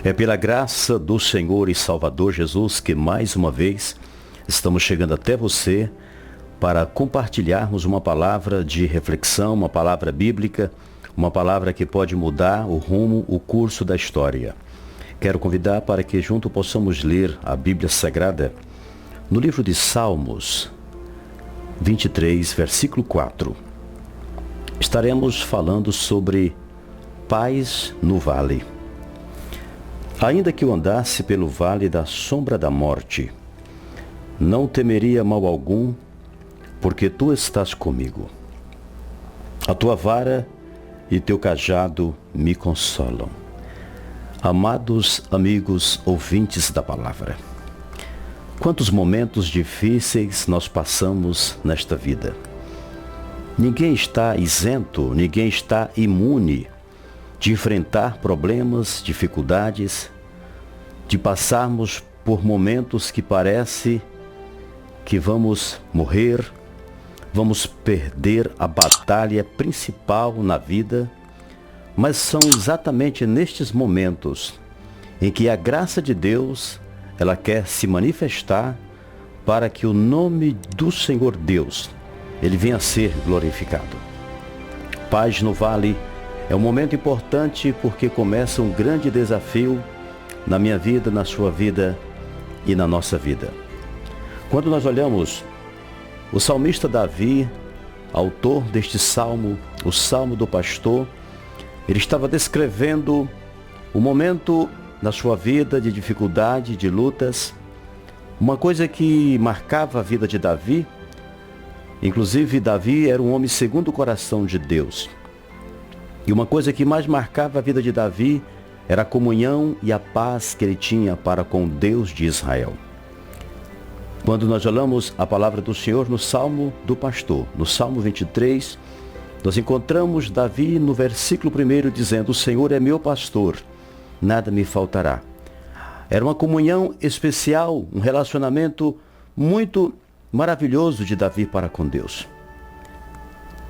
É pela graça do Senhor e Salvador Jesus que mais uma vez estamos chegando até você para compartilharmos uma palavra de reflexão, uma palavra bíblica, uma palavra que pode mudar o rumo, o curso da história. Quero convidar para que junto possamos ler a Bíblia Sagrada no livro de Salmos 23, versículo 4. Estaremos falando sobre paz no vale. Ainda que eu andasse pelo vale da sombra da morte, não temeria mal algum, porque tu estás comigo. A tua vara e teu cajado me consolam. Amados amigos ouvintes da palavra, quantos momentos difíceis nós passamos nesta vida. Ninguém está isento, ninguém está imune de enfrentar problemas, dificuldades, de passarmos por momentos que parece que vamos morrer, vamos perder a batalha principal na vida, mas são exatamente nestes momentos em que a graça de Deus, ela quer se manifestar para que o nome do Senhor Deus, ele venha a ser glorificado. Paz no vale é um momento importante porque começa um grande desafio na minha vida, na sua vida e na nossa vida. Quando nós olhamos o salmista Davi, autor deste salmo, o Salmo do Pastor, ele estava descrevendo um momento na sua vida de dificuldade, de lutas, uma coisa que marcava a vida de Davi. Inclusive, Davi era um homem segundo o coração de Deus. E uma coisa que mais marcava a vida de Davi era a comunhão e a paz que ele tinha para com Deus de Israel. Quando nós olhamos a palavra do Senhor no Salmo do Pastor, no Salmo 23, nós encontramos Davi no versículo 1 dizendo: o Senhor é meu pastor, nada me faltará. Era uma comunhão especial, um relacionamento muito maravilhoso de Davi para com Deus.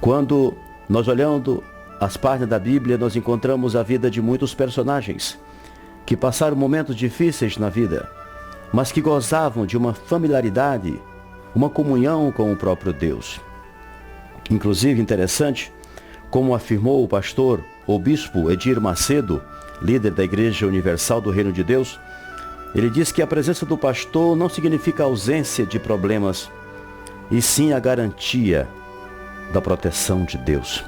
Quando nós olhando as páginas da Bíblia, nós encontramos a vida de muitos personagens que passaram momentos difíceis na vida, mas que gozavam de uma familiaridade, uma comunhão com o próprio Deus. Inclusive, interessante, como afirmou o pastor, o bispo Edir Macedo, líder da Igreja Universal do Reino de Deus, ele diz que a presença do pastor não significa ausência de problemas, e sim a garantia da proteção de Deus.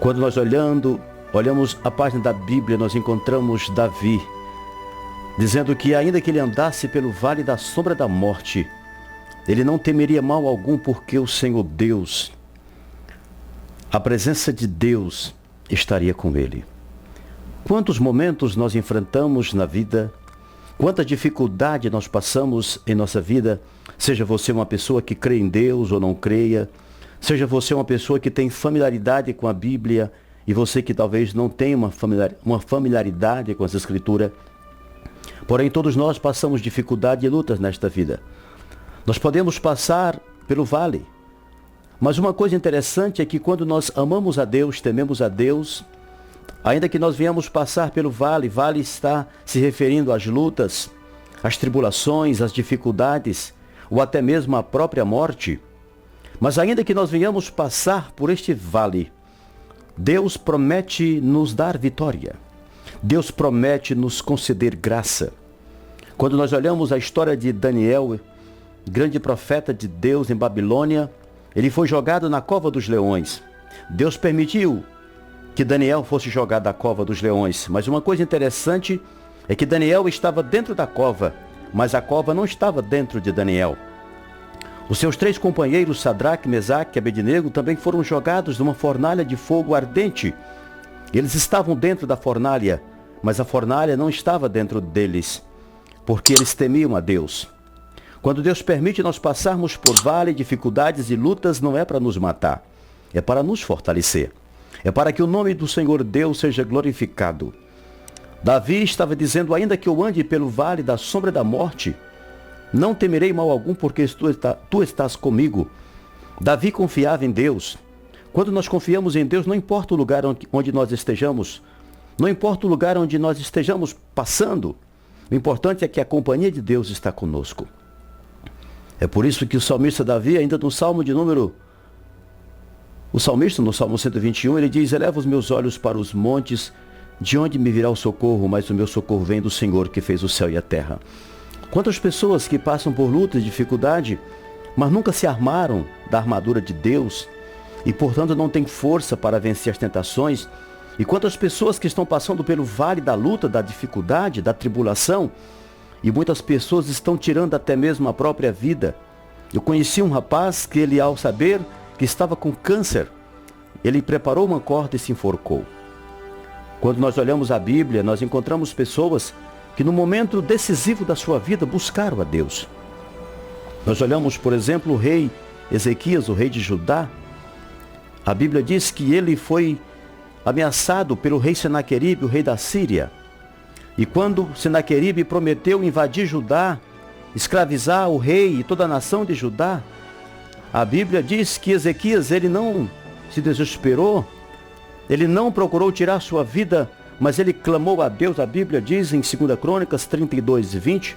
Quando nós olhamos a página da Bíblia, nós encontramos Davi, dizendo que ainda que ele andasse pelo vale da sombra da morte, ele não temeria mal algum, porque o Senhor Deus, a presença de Deus estaria com ele. Quantos momentos nós enfrentamos na vida, quanta dificuldade nós passamos em nossa vida, seja você uma pessoa que crê em Deus ou não creia, seja você uma pessoa que tem familiaridade com a Bíblia e você que talvez não tenha uma familiaridade com essa Escritura. Porém, todos nós passamos dificuldade e lutas nesta vida. Nós podemos passar pelo vale. Mas uma coisa interessante é que quando nós amamos a Deus, tememos a Deus, ainda que nós venhamos passar pelo vale, vale está se referindo às lutas, às tribulações, às dificuldades, ou até mesmo à própria morte. Mas ainda que nós venhamos passar por este vale, Deus promete nos dar vitória. Deus promete nos conceder graça. Quando nós olhamos a história de Daniel, grande profeta de Deus em Babilônia, ele foi jogado na cova dos leões. Deus permitiu que Daniel fosse jogado na cova dos leões. Mas uma coisa interessante é que Daniel estava dentro da cova, mas a cova não estava dentro de Daniel. Os seus 3 companheiros, Sadraque, Mesaque e Abednego, também foram jogados numa fornalha de fogo ardente. Eles estavam dentro da fornalha, mas a fornalha não estava dentro deles, porque eles temiam a Deus. Quando Deus permite nós passarmos por vale, dificuldades e lutas, não é para nos matar, é para nos fortalecer. É para que o nome do Senhor Deus seja glorificado. Davi estava dizendo: ainda que eu ande pelo vale da sombra da morte, não temerei mal algum, porque tu estás comigo. Davi confiava em Deus. Quando nós confiamos em Deus, não importa o lugar onde nós estejamos, Não importa o lugar onde nós estejamos passando, o importante é que a companhia de Deus está conosco. É por isso que o salmista Davi, ainda no Salmo no Salmo 121, ele diz: eleva os meus olhos para os montes, de onde me virá o socorro? Mas o meu socorro vem do Senhor que fez o céu e a terra. Quantas pessoas que passam por lutas e dificuldade, mas nunca se armaram da armadura de Deus e, portanto, não têm força para vencer as tentações. E quantas pessoas que estão passando pelo vale da luta, da dificuldade, da tribulação, e muitas pessoas estão tirando até mesmo a própria vida. Eu conheci um rapaz que ele, ao saber que estava com câncer, ele preparou uma corda e se enforcou. Quando nós olhamos a Bíblia, nós encontramos pessoas que no momento decisivo da sua vida buscaram a Deus. Nós olhamos, por exemplo, o rei Ezequias, o rei de Judá. A Bíblia diz que ele foi ameaçado pelo rei Senaqueribe, o rei da Síria. E quando Senaqueribe prometeu invadir Judá, escravizar o rei e toda a nação de Judá, a Bíblia diz que Ezequias, ele não se desesperou, ele não procurou tirar sua vida, mas ele clamou a Deus. A Bíblia diz em 2 Crônicas 32:20,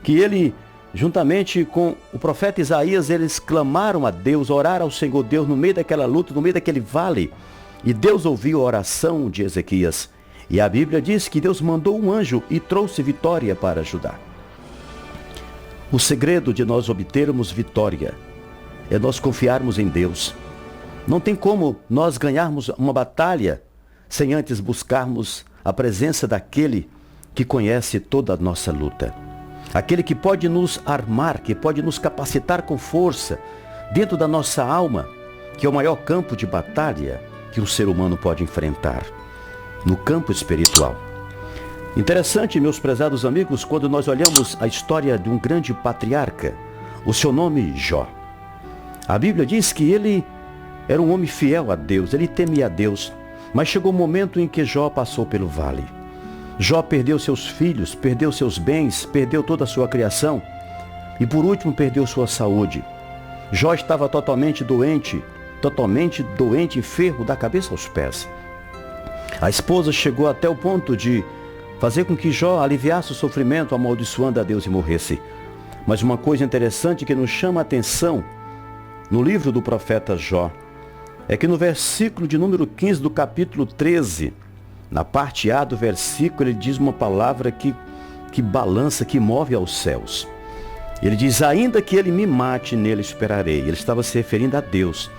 que ele, juntamente com o profeta Isaías, eles clamaram a Deus, oraram ao Senhor Deus no meio daquela luta, no meio daquele vale. E Deus ouviu a oração de Ezequias. E a Bíblia diz que Deus mandou um anjo e trouxe vitória para Judá. O segredo de nós obtermos vitória é nós confiarmos em Deus. Não tem como nós ganharmos uma batalha sem antes buscarmos a presença daquele que conhece toda a nossa luta. Aquele que pode nos armar, que pode nos capacitar com força dentro da nossa alma, que é o maior campo de batalha que o ser humano pode enfrentar, no campo espiritual. Interessante, meus prezados amigos, quando nós olhamos a história de um grande patriarca, o seu nome Jó. A Bíblia diz que ele era um homem fiel a Deus, ele temia a Deus, mas chegou um momento em que Jó passou pelo vale. Jó perdeu seus filhos, perdeu seus bens, perdeu toda a sua criação e, por último, perdeu sua saúde. Jó estava totalmente doente, enfermo da cabeça aos pés. A esposa chegou até o ponto de fazer com que Jó aliviasse o sofrimento, amaldiçoando a Deus e morresse. Mas uma coisa interessante que nos chama a atenção no livro do profeta Jó é que no versículo de número 15 do capítulo 13, na parte A do versículo, ele diz uma palavra que balança, que move aos céus. Ele diz: ainda que ele me mate, nele esperarei. Ele estava se referindo a Deus.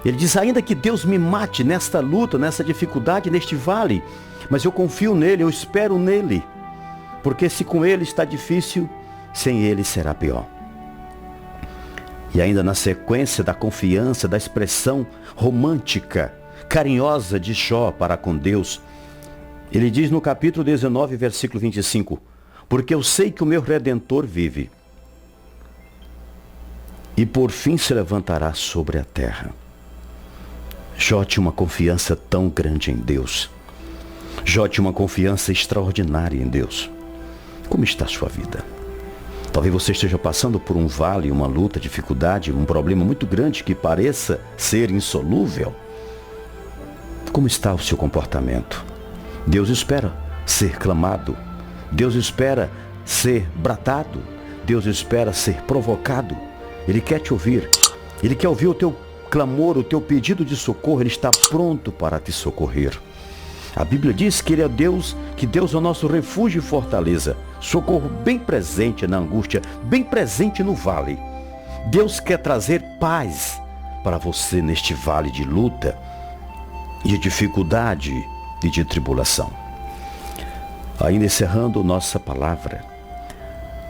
Ele diz: ainda que Deus me mate nesta luta, nessa dificuldade, neste vale, mas eu confio nele, eu espero nele. Porque se com ele está difícil, sem ele será pior. E ainda na sequência da confiança, da expressão romântica, carinhosa de Jó para com Deus, ele diz no capítulo 19, versículo 25, porque eu sei que o meu Redentor vive e por fim se levantará sobre a terra. Jó tinha uma confiança tão grande em Deus. Jó tinha uma confiança extraordinária em Deus. Como está a sua vida? Talvez você esteja passando por um vale, uma luta, dificuldade, um problema muito grande que pareça ser insolúvel. Como está o seu comportamento? Deus espera ser clamado. Deus espera ser bradado. Deus espera ser provocado. Ele quer te ouvir. Ele quer ouvir o teu clamor, o teu pedido de socorro. Ele está pronto para te socorrer. A Bíblia diz que Ele é Deus, que Deus é o nosso refúgio e fortaleza. Socorro bem presente na angústia, bem presente no vale. Deus quer trazer paz para você neste vale de luta, de dificuldade e de tribulação. Ainda encerrando nossa palavra,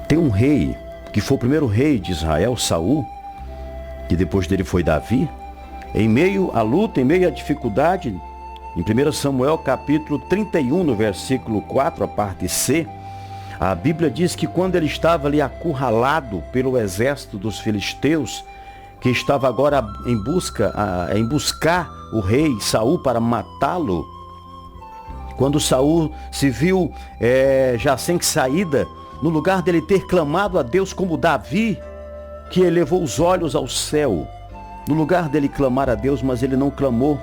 tem um rei, que foi o primeiro rei de Israel, Saul, que depois dele foi Davi. Em meio à luta, em meio à dificuldade, em 1 Samuel capítulo 31, no versículo 4, a parte C, a Bíblia diz que quando ele estava ali acurralado pelo exército dos filisteus, que estava agora em buscar o rei Saul para matá-lo, quando Saul se viu já sem saída, no lugar dele ter clamado a Deus como Davi, que elevou os olhos ao céu, no lugar dele clamar a Deus, mas ele não clamou.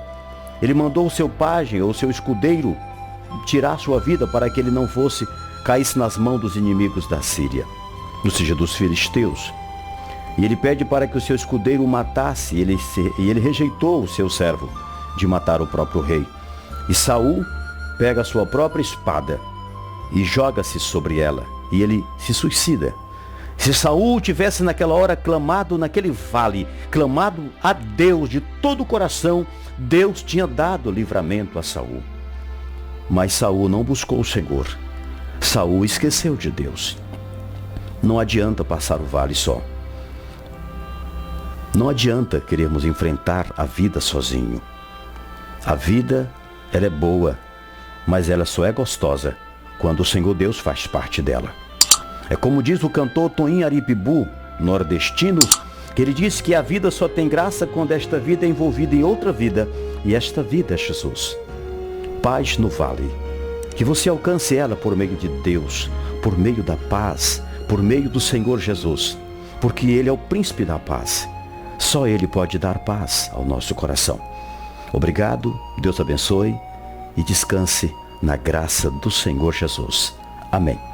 Ele mandou o seu pajem, ou seu escudeiro, tirar sua vida para que ele não caísse nas mãos dos inimigos da Síria, ou seja, dos filisteus. E ele pede para que o seu escudeiro o matasse, e ele rejeitou o seu servo de matar o próprio rei. E Saul pega a sua própria espada e joga-se sobre ela, e ele se suicida. Se Saul tivesse naquela hora clamado naquele vale, clamado a Deus de todo o coração, Deus tinha dado livramento a Saul. Mas Saul não buscou o Senhor. Saul esqueceu de Deus. Não adianta passar o vale só. Não adianta querermos enfrentar a vida sozinho. A vida, ela é boa, mas ela só é gostosa quando o Senhor Deus faz parte dela. É como diz o cantor Toninho Aripibu, nordestino, que ele diz que a vida só tem graça quando esta vida é envolvida em outra vida, e esta vida é Jesus. Paz no vale. Que você alcance ela por meio de Deus, por meio da paz, por meio do Senhor Jesus, porque Ele é o príncipe da paz. Só Ele pode dar paz ao nosso coração. Obrigado, Deus abençoe e descanse na graça do Senhor Jesus. Amém.